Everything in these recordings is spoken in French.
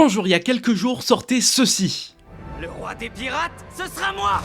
Bonjour, il y a quelques jours sortait ceci. Le roi des pirates, ce sera moi!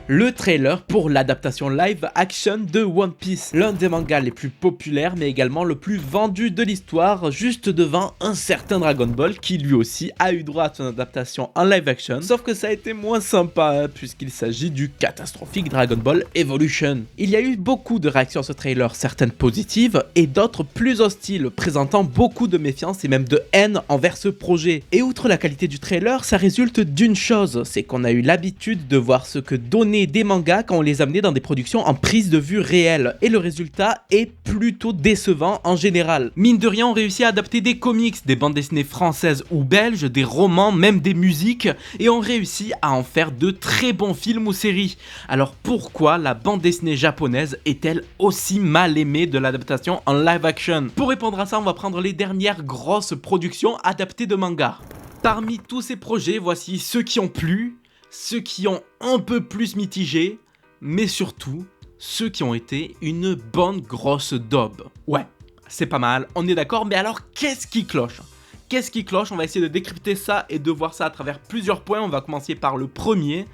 Le trailer pour l'adaptation live action de One Piece, l'un des mangas les plus populaires mais également le plus vendu de l'histoire, juste devant un certain Dragon Ball qui lui aussi a eu droit à son adaptation en live action, sauf que ça a été moins sympa puisqu'il s'agit du catastrophique Dragon Ball Evolution. Il y a eu beaucoup de réactions à ce trailer, certaines positives et d'autres plus hostiles, présentant beaucoup de méfiance et même de haine envers ce projet. Et outre la qualité du trailer, ça résulte d'une chose, c'est qu'on a eu l'habitude de voir ce que donnait des mangas quand on les amenait dans des productions en prise de vue réelle, et le résultat est plutôt décevant en général. Mine de rien, on réussit à adapter des comics, des bandes dessinées françaises ou belges, des romans, même des musiques, et on réussit à en faire de très bons films ou séries. Alors pourquoi la bande dessinée japonaise est-elle aussi mal aimée de l'adaptation en live action? Pour répondre à ça, on va prendre les dernières grosses productions adaptées de mangas. Parmi tous ces projets, voici ceux qui ont plu, ceux qui ont un peu plus mitigé, mais surtout, ceux qui ont été une bonne grosse daube. Ouais, c'est pas mal, on est d'accord, mais alors qu'est-ce qui cloche ? Qu'est-ce qui cloche? On va essayer de décrypter ça et de voir ça à travers plusieurs points. On va commencer par le premier,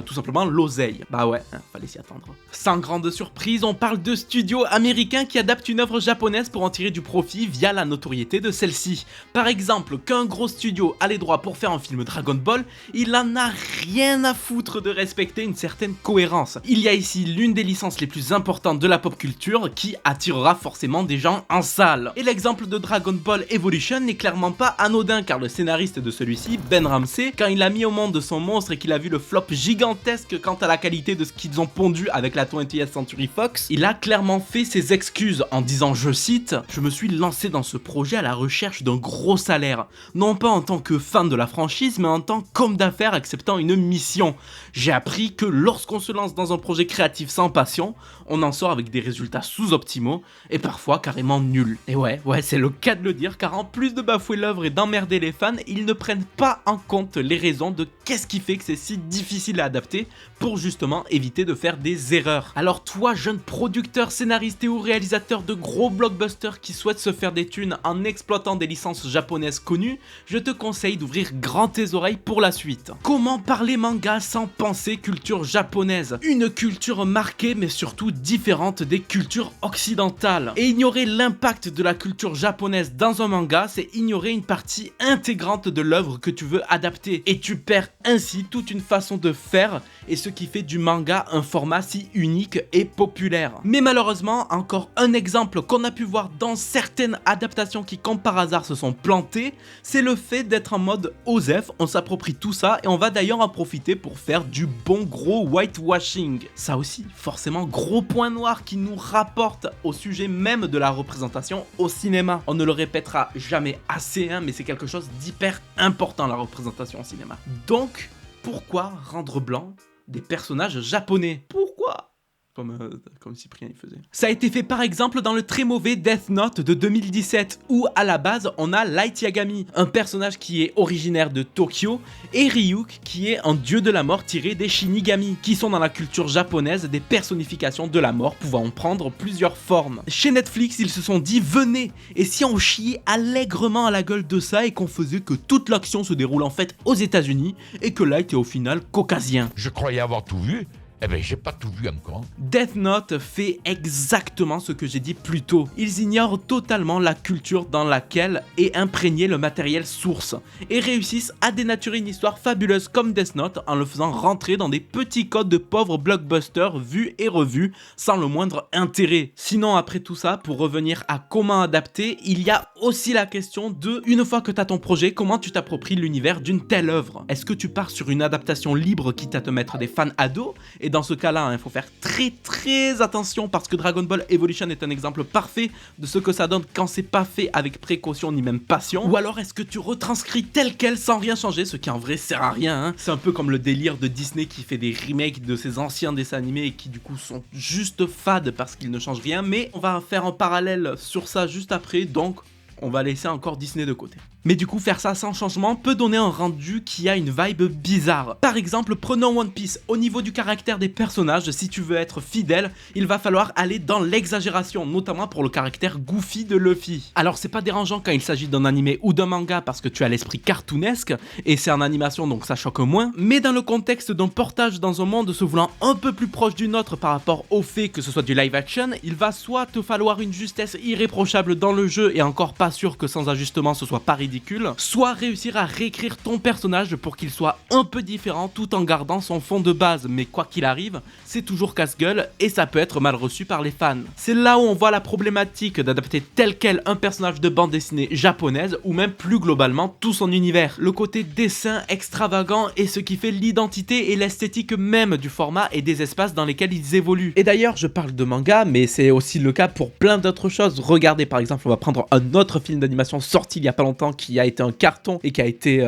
tout simplement l'oseille. Bah ouais, fallait s'y attendre. Sans grande surprise, on parle de studios américains qui adaptent une œuvre japonaise pour en tirer du profit via la notoriété de celle-ci. Par exemple, qu'un gros studio a les droits pour faire un film Dragon Ball, il en a rien à foutre de respecter une certaine cohérence. Il y a ici l'une des licences les plus importantes de la pop culture qui attirera forcément des gens en salle. Et l'exemple de Dragon Ball Evolution n'est clairement pas anodin, car le scénariste de celui-ci, Ben Ramsey, quand il a mis au monde son monstre et qu'il a vu le flop gigantesque quant à la qualité de ce qu'ils ont pondu avec la 20th Century Fox, il a clairement fait ses excuses en disant, je cite, « Je me suis lancé dans ce projet à la recherche d'un gros salaire, non pas en tant que fan de la franchise, mais en tant qu'homme d'affaires acceptant une mission. J'ai appris que lorsqu'on se lance dans un projet créatif sans passion, on en sort avec des résultats sous-optimaux et parfois carrément nuls. » Et ouais, c'est le cas de le dire, car en plus de bafouer l'œuvre et d'emmerder les fans, ils ne prennent pas en compte les raisons de qu'est-ce qui fait que c'est si difficile à adapter pour justement éviter de faire des erreurs. Alors toi, jeune producteur, scénariste et ou réalisateur de gros blockbusters qui souhaite se faire des thunes en exploitant des licences japonaises connues, je te conseille d'ouvrir grand tes oreilles pour la suite. Comment parler manga sans penser culture japonaise? Une culture marquée mais surtout différente des cultures occidentales. Et ignorer l'impact de la culture japonaise dans un manga, c'est ignorer une partie intégrante de l'œuvre que tu veux adapter, et tu perds ainsi toute une façon de faire et ce qui fait du manga un format si unique et populaire. Mais malheureusement, encore un exemple qu'on a pu voir dans certaines adaptations qui comme par hasard se sont plantées, c'est le fait d'être en mode OSEF, on s'approprie tout ça et on va d'ailleurs en profiter pour faire du bon gros whitewashing. Ça aussi, forcément, gros point noir qui nous rapporte au sujet même de la représentation au cinéma. On ne le répétera jamais assez, mais c'est quelque chose d'hyper important, la représentation au cinéma. Donc, pourquoi rendre blanc des personnages japonais? Pourquoi? Comme Cyprien il faisait. Ça a été fait par exemple dans le très mauvais Death Note de 2017, où à la base on a Light Yagami, un personnage qui est originaire de Tokyo, et Ryuk qui est un dieu de la mort tiré des Shinigami, qui sont dans la culture japonaise des personnifications de la mort pouvant prendre plusieurs formes. Chez Netflix, ils se sont dit venez, et si on chiait allègrement à la gueule de ça et qu'on faisait que toute l'action se déroule en fait aux États-Unis et que Light est au final caucasien. Je croyais avoir tout vu. Eh ben, j'ai pas tout vu encore. Death Note fait exactement ce que j'ai dit plus tôt. Ils ignorent totalement la culture dans laquelle est imprégné le matériel source et réussissent à dénaturer une histoire fabuleuse comme Death Note en le faisant rentrer dans des petits codes de pauvres blockbusters vus et revus sans le moindre intérêt. Sinon, après tout ça, pour revenir à comment adapter, il y a aussi la question de, une fois que tu as ton projet, comment tu t'appropries l'univers d'une telle œuvre? Est-ce que tu pars sur une adaptation libre quitte à te mettre des fans ados? Et dans ce cas-là, il faut faire très attention parce que Dragon Ball Evolution est un exemple parfait de ce que ça donne quand c'est pas fait avec précaution ni même passion. Ou alors est-ce que tu retranscris tel quel sans rien changer, ce qui en vrai sert à rien. C'est un peu comme le délire de Disney qui fait des remakes de ses anciens dessins animés et qui du coup sont juste fades parce qu'ils ne changent rien. Mais on va faire un parallèle sur ça juste après, donc on va laisser encore Disney de côté. Mais du coup, faire ça sans changement peut donner un rendu qui a une vibe bizarre. Par exemple, prenons One Piece. Au niveau du caractère des personnages, si tu veux être fidèle, il va falloir aller dans l'exagération, notamment pour le caractère goofy de Luffy. Alors c'est pas dérangeant quand il s'agit d'un animé ou d'un manga parce que tu as l'esprit cartoonesque, et c'est en animation donc ça choque moins, mais dans le contexte d'un portage dans un monde se voulant un peu plus proche du nôtre par rapport au fait que ce soit du live action, il va soit te falloir une justesse irréprochable dans le jeu, et encore pas sûr que sans ajustement ce soit pas ridicule, soit réussir à réécrire ton personnage pour qu'il soit un peu différent tout en gardant son fond de base, mais quoi qu'il arrive, c'est toujours casse-gueule et ça peut être mal reçu par les fans. C'est là où on voit la problématique d'adapter tel quel un personnage de bande dessinée japonaise, ou même plus globalement tout son univers. Le côté dessin extravagant est ce qui fait l'identité et l'esthétique même du format et des espaces dans lesquels ils évoluent. Et d'ailleurs, je parle de manga, mais c'est aussi le cas pour plein d'autres choses. Regardez par exemple, on va prendre un autre film d'animation sorti il y a pas longtemps qui a été un carton et qui a été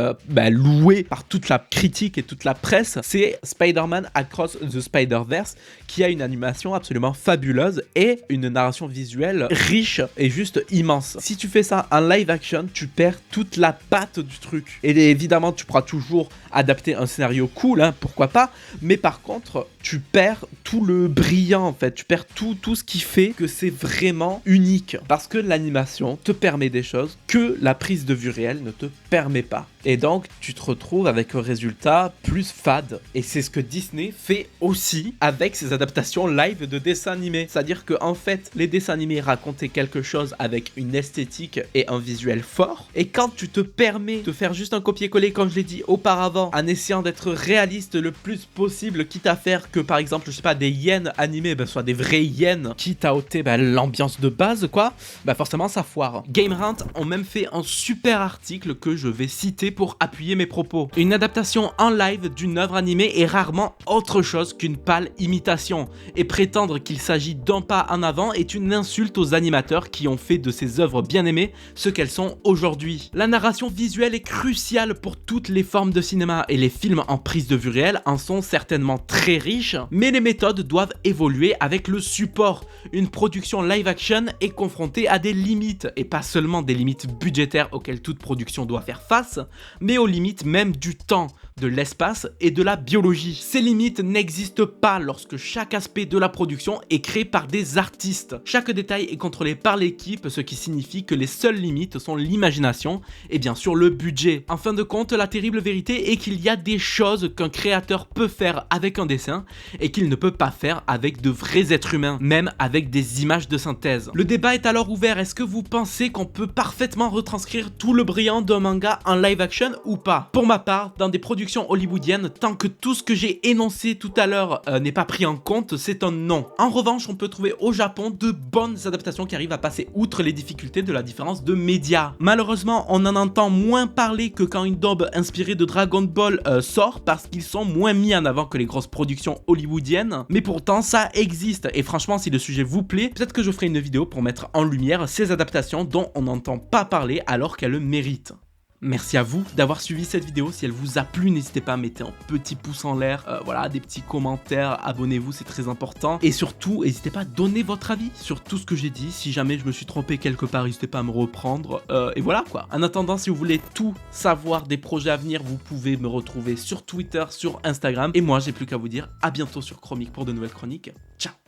loué par toute la critique et toute la presse. C'est Spider-Man Across the Spider-Verse, qui a une animation absolument fabuleuse et une narration visuelle riche et juste immense. Si tu fais ça en live action, tu perds toute la patte du truc. Et évidemment, tu pourras toujours adapter un scénario cool, hein, pourquoi pas, mais par contre, tu perds tout le brillant en fait, tu perds tout ce qui fait que c'est vraiment unique. Parce que l'animation te permet des choses que la prise de vue réelle ne te permet pas. Et donc, tu te retrouves avec un résultat plus fade. Et c'est ce que Disney fait aussi avec ses adaptations live de dessins animés. C'est-à-dire que en fait, les dessins animés racontaient quelque chose avec une esthétique et un visuel fort. Et quand tu te permets de faire juste un copier-coller, comme je l'ai dit auparavant, en essayant d'être réaliste le plus possible, quitte à faire que par exemple, je sais pas, des hyènes animées soit des vraies hyènes, quitte à ôter l'ambiance de base, quoi, forcément ça foire. GameRant ont même fait un super article que je vais citer pour appuyer mes propos. Une adaptation en live d'une œuvre animée est rarement autre chose qu'une pâle imitation, et prétendre qu'il s'agit d'un pas en avant est une insulte aux animateurs qui ont fait de ces œuvres bien aimées ce qu'elles sont aujourd'hui. La narration visuelle est cruciale pour toutes les formes de cinéma, et les films en prise de vue réelle en sont certainement très riches, mais les méthodes doivent évoluer avec le support. Une production live action est confrontée à des limites, et pas seulement des limites budgétaires auxquelles toute production doit faire face, mais aux limites même du temps, de l'espace et de la biologie. Ces limites n'existent pas lorsque chaque aspect de la production est créé par des artistes. Chaque détail est contrôlé par l'équipe, ce qui signifie que les seules limites sont l'imagination et bien sûr le budget. En fin de compte, la terrible vérité est qu'il y a des choses qu'un créateur peut faire avec un dessin et qu'il ne peut pas faire avec de vrais êtres humains, même avec des images de synthèse. Le débat est alors ouvert. Est-ce que vous pensez qu'on peut parfaitement retranscrire tout le brillant d'un manga en live action ou pas? Pour ma part, dans des productions hollywoodiennes, tant que tout ce que j'ai énoncé tout à l'heure n'est pas pris en compte, c'est un non. En revanche, on peut trouver au Japon de bonnes adaptations qui arrivent à passer outre les difficultés de la différence de médias. Malheureusement, on en entend moins parler que quand une daube inspirée de Dragon Ball sort, parce qu'ils sont moins mis en avant que les grosses productions hollywoodiennes, mais pourtant ça existe, et franchement si le sujet vous plaît, peut-être que je ferai une vidéo pour mettre en lumière ces adaptations dont on n'entend pas parler alors qu'elles le méritent. Merci à vous d'avoir suivi cette vidéo. Si elle vous a plu, n'hésitez pas à mettre un petit pouce en l'air, voilà, des petits commentaires, abonnez-vous, c'est très important. Et surtout, n'hésitez pas à donner votre avis sur tout ce que j'ai dit. Si jamais je me suis trompé quelque part, n'hésitez pas à me reprendre. Et voilà quoi. En attendant, si vous voulez tout savoir des projets à venir, vous pouvez me retrouver sur Twitter, sur Instagram. Et moi, j'ai plus qu'à vous dire à bientôt sur Chromique pour de nouvelles chroniques. Ciao!